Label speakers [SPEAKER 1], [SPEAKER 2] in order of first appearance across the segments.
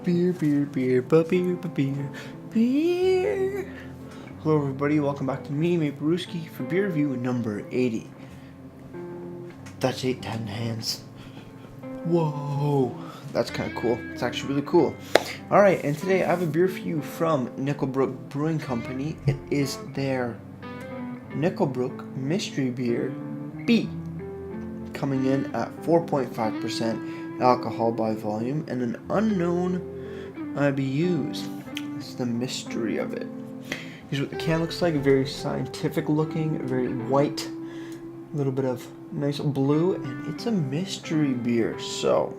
[SPEAKER 1] Beer, beer, beer, beer, beer, beer. Hello, everybody. Welcome back to me, Brewski, for beer review number 80. That's 10 hands. Whoa, that's kind of cool. It's actually really cool. All right, and today I have a beer for you from Brook Brewing Company. It is their Brook Mystery Beer B, coming in at 4.5% alcohol by volume and an unknown IBUs. That's the mystery of it. Here's what the can looks like. Very scientific looking, very white, a little bit of nice blue, and it's a mystery beer. So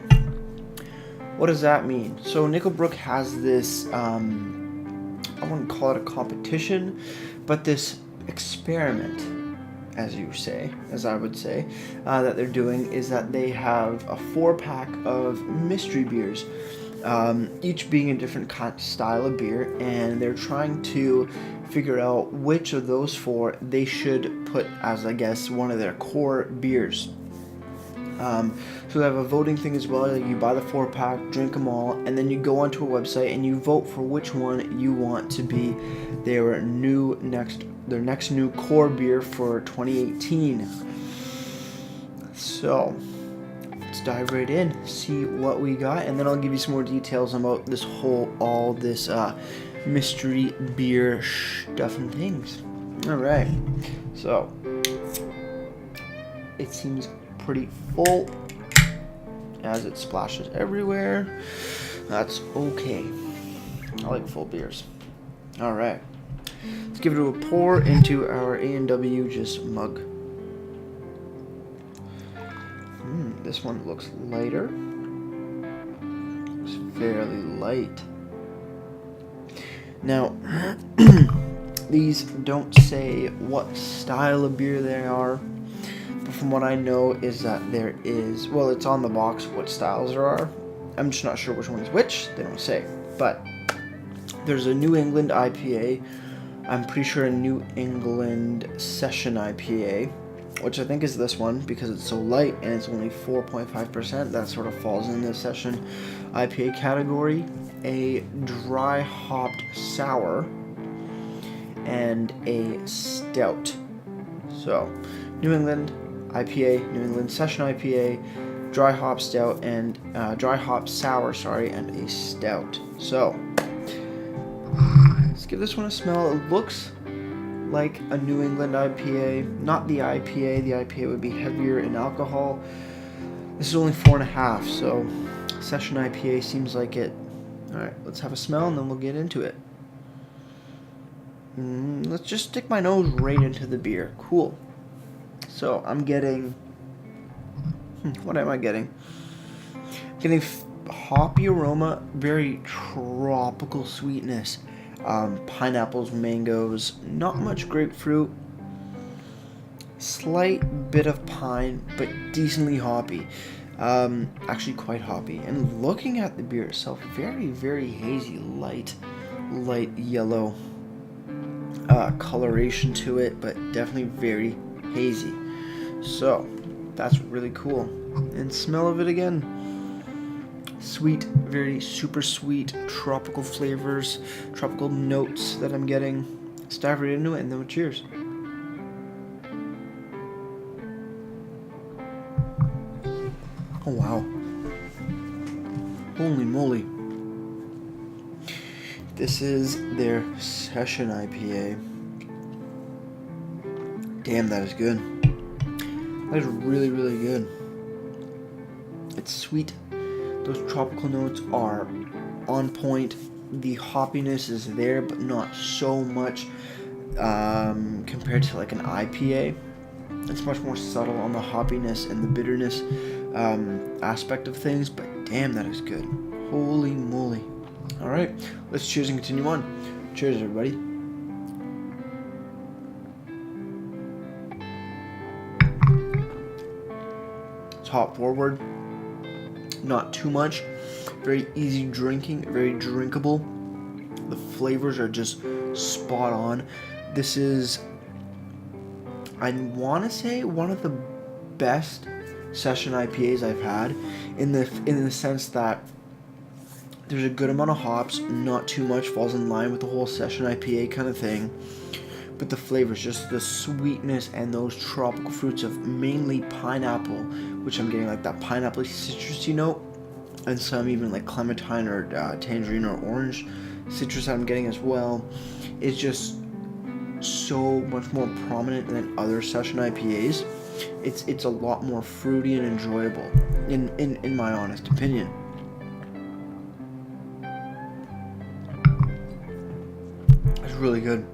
[SPEAKER 1] what does that mean? So Brook has this, I wouldn't call it a competition, but this experiment, as I would say, that they're doing is that they have a 4-pack of mystery beers, each being a different style of beer, and they're trying to figure out which of those 4 they should put as, I guess, one of their core beers. So they have a voting thing as well. You buy the 4-pack, drink them all, and then you go onto a website and you vote for which one you want to be their next new core beer for 2018. So let's dive right in, see what we got, and then I'll give you some more details about this mystery beer stuff and things. All right, so it seems pretty full as it splashes everywhere. That's okay. I like full beers. All right, let's give it a pour into our A&W just mug. This one looks lighter. Looks fairly light. Now, these don't say what style of beer they are, but from what I know is that there is, well, it's on the box what styles there are. I'm just not sure which one is which. They don't say. But there's a New England IPA. I'm pretty sure a New England Session IPA, which I think is this one because it's so light and it's only 4.5%. That sort of falls in the Session IPA category. A dry hopped sour and a stout. So New England IPA, New England Session IPA, dry hop stout, and dry hop sour, and a stout. So let's give this one a smell. It looks like a New England IPA, not the IPA. The IPA would be heavier in alcohol. This is only 4.5, so Session IPA seems like it. Alright, let's have a smell and then we'll get into it. Let's just stick my nose right into the beer. Cool. So I'm getting, what am I getting? I'm getting hoppy aroma, very tropical sweetness. Pineapples, mangoes, not much grapefruit, slight bit of pine, but decently hoppy. Actually quite hoppy. And looking at the beer itself, very, very hazy, light yellow coloration to it, but definitely very hazy. So that's really cool. And smell of it again. Sweet, very super sweet, tropical flavors, tropical notes that I'm getting. Let's dive right into it and then cheers. Oh wow. Holy moly. This is their Session IPA. Damn, that is good. That is really, really good. It's sweet. Those tropical notes are on point. The hoppiness is there, but not so much compared to like an IPA. It's much more subtle on the hoppiness and the bitterness aspect of things, but damn, that is good. Holy moly. All right, let's cheers and continue on. Cheers, everybody. It's hop forward. Not too much. Very easy drinking, very drinkable. The flavors are just spot on. This is, I want to say, one of the best Session IPAs I've had, in the sense that There's a good amount of hops, not too much, falls in line with the whole session IPA kind of thing. But the flavors, just the sweetness and those tropical fruits of mainly pineapple, which I'm getting like that pineapple citrusy note, and some even like clementine or tangerine or orange citrus that I'm getting as well. It's just so much more prominent than other session IPAs. It's a lot more fruity and enjoyable, in my honest opinion. It's really good.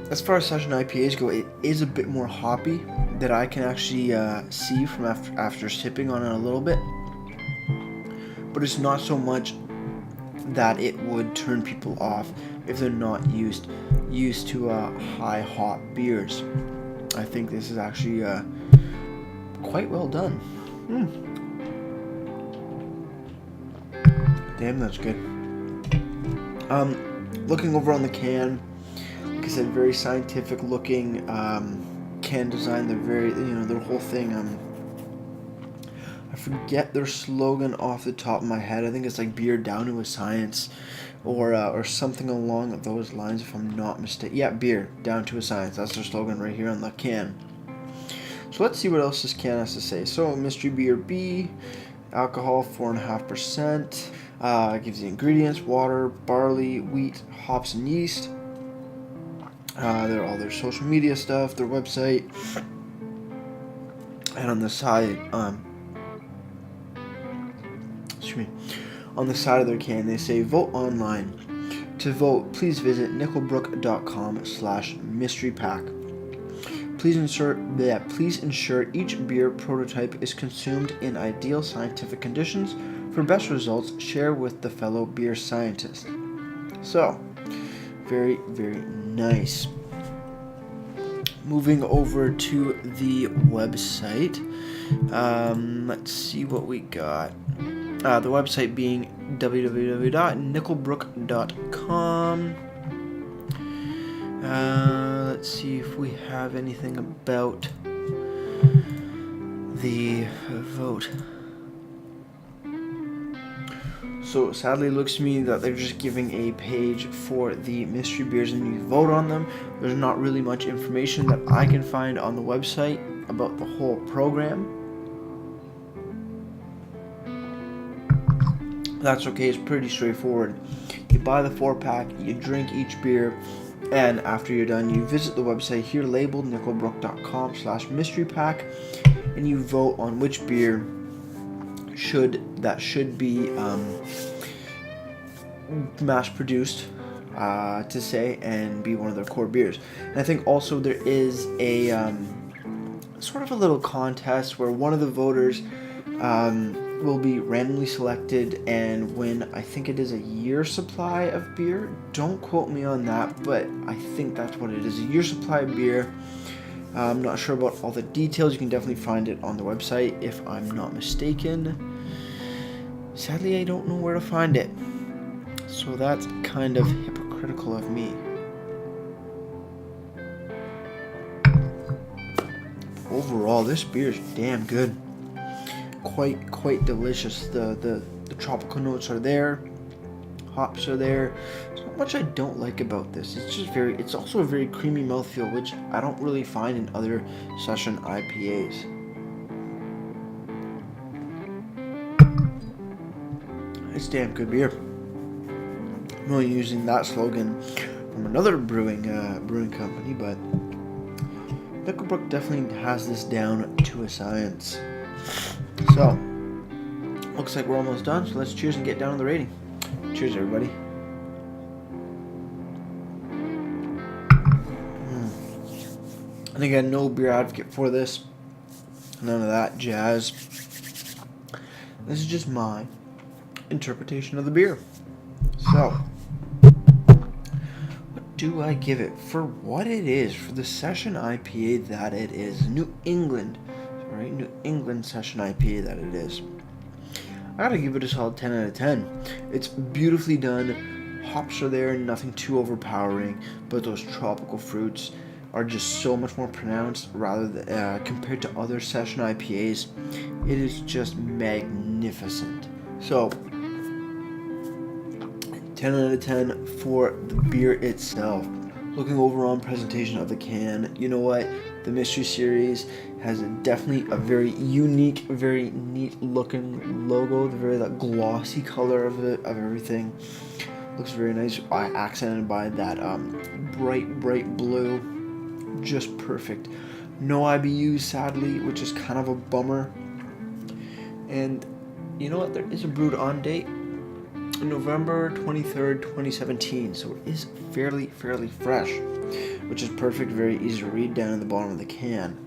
[SPEAKER 1] As far as session IPAs go, it is a bit more hoppy that I can actually see from after sipping on it a little bit. But it's not so much that it would turn people off if they're not used to high hop beers. I think this is actually quite well done. Damn, that's good. Looking over on the can, like I said, very scientific looking can design. They're very, their whole thing. I forget their slogan off the top of my head. I think it's like beer down to a science, or something along those lines, if I'm not mistaken. Yeah, beer down to a science. That's their slogan right here on the can. So let's see what else this can has to say. So mystery beer B, alcohol 4.5%. Gives the ingredients: water, barley, wheat, hops, and yeast. They're all their social media stuff, their website, and on the side, on the side of their can, they say vote online. To vote, please visit nickelbrook.com/mysterypack. Please ensure each beer prototype is consumed in ideal scientific conditions. For best results, share with the fellow beer scientists. So, very, very nice. Moving over to the website. Let's see what we got. The website being www.nickelbrook.com. Let's see if we have anything about the vote. So sadly, it looks to me that they're just giving a page for the mystery beers and you vote on them. There's not really much information that I can find on the website about the whole program. That's okay, it's pretty straightforward. You buy the 4-pack, you drink each beer, and after you're done, you visit the website here labeled nickelbrook.com/mysterypack, and you vote on which beer should be mass produced to say and be one of their core beers. And I think also there is a sort of a little contest where one of the voters will be randomly selected and win, I think it is a year supply of beer. Don't quote me on that, but I think that's what it is, a year supply of beer. I'm not sure about all the details. You can definitely find it on the website if I'm not mistaken. Sadly, I don't know where to find it, so that's kind of hypocritical of me. Overall, this beer is damn good. Quite delicious. The tropical notes are there, hops are there. There's not much I don't like about this. It's also a very creamy mouthfeel, which I don't really find in other session IPAs. It's damn good beer. I'm only using that slogan from another brewing company, but Nickelbrook definitely has this down to a science. So, looks like we're almost done, so let's cheers and get down to the rating. Cheers, everybody. And again, no beer advocate for this. None of that jazz. This is just my interpretation of the beer. So, what do I give it for what it is, for the session IPA that it is? New England session IPA that it is. I gotta give it a solid 10 out of 10. It's beautifully done. Hops are there, nothing too overpowering, but those tropical fruits are just so much more pronounced rather than compared to other session IPAs. It is just magnificent. So, 10 out of 10 for the beer itself. Looking over on presentation of the can, you know what? The Mystery Series has definitely a very unique, very neat looking logo. The very glossy color of everything looks very nice. Accented by that bright blue, just perfect. No IBUs, sadly, which is kind of a bummer. And you know what? There is a brewed on date, November 23rd, 2017. So it is fairly fresh, which is perfect. Very easy to read down in the bottom of the can.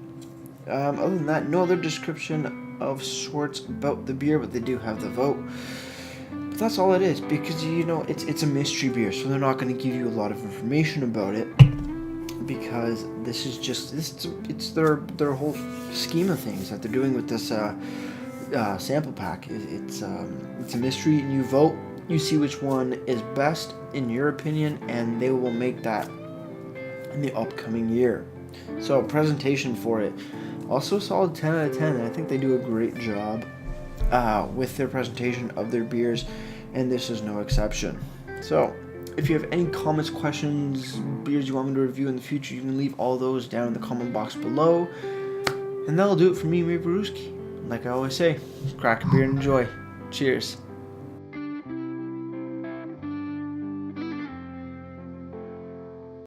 [SPEAKER 1] Other than that, no other description of sorts about the beer, but they do have the vote. But that's all it is, because it's a mystery beer, so they're not going to give you a lot of information about it, because this is just it's their whole scheme of things that they're doing with this sample pack. It's a mystery, and you vote. You see which one is best in your opinion, and they will make that in the upcoming year. So presentation for it, also solid 10 out of 10. I think they do a great job with their presentation of their beers, and this is no exception. So if you have any comments, questions, beers you want me to review in the future, you can leave all those down in the comment box below. And that'll do it for me, Brewski. Like I always say, crack a beer and enjoy. Cheers.